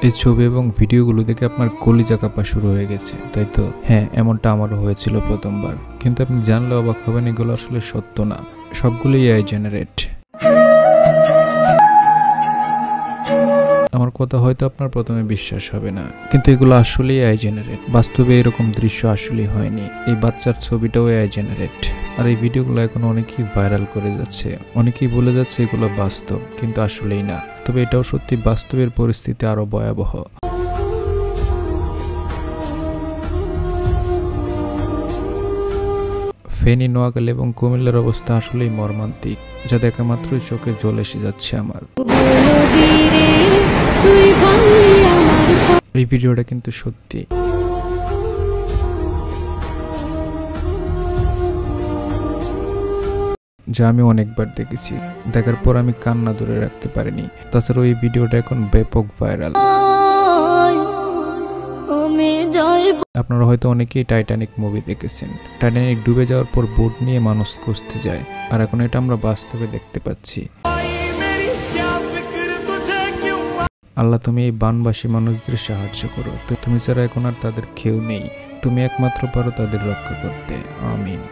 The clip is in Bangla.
এই ছবি এবং ভিডিওগুলো দেখে আপনার কলিজা কাঁপা শুরু হয়ে গেছে, তাই তো? হ্যাঁ, এমনটা আমারও হয়েছিল প্রথমবার। কিন্তু আপনি জানলে অবাক হবেন, এগুলো আসলে সত্য না, সবগুলো এআই জেনারেট। আমার কথা হয়তো আপনার প্রথমে বিশ্বাস হবে না, কিন্তু এগুলো আসলেই এআই জেনারেট। বাস্তবে এরকম দৃশ্য আসলেই হয়নি। এই বাচ্চার ছবিটাও এআই জেনারেট। আর এই ভিডিওগুলো এখন অনেকেই ভাইরাল করে যাচ্ছে, অনেকেই বলে যাচ্ছে এগুলো বাস্তব, কিন্তু আসলেই না। তবে এটাও সত্যি, বাস্তবের পরিস্থিতি আরো ভয়াবহ। ফেনী, নোয়াখালী এবং কুমিল্লার অবস্থা আসলেই মর্মান্তিক, যা দেখা মাত্রই চোখে জল এসে যাচ্ছে আমার। এই ভিডিওটা কিন্তু সত্যি। যা আমি অনেকবার দেখেছি, দেখার পর আমি কান্না ধরে রাখতে পারিনি। তাছাড়াও এই ভিডিওটা এখন ব্যাপক ভাইরাল। আপনারা হয়তো অনেকেই টাইটানিক মুভি দেখেছেন। টাইটানিক ডুবে যাওয়ার পর বোট নিয়ে মানুষ খুঁজতে যায়, আর এখন এটা আমরা বাস্তবে দেখতে পাচ্ছি। আল্লাহ, তুমি এই বানবাসী মানুষদের সাহায্য করো। তুমি ছাড়া এখন আর তাদের কেউ নেই, তুমি একমাত্র পারো তাদের রক্ষা করতে। আমিন।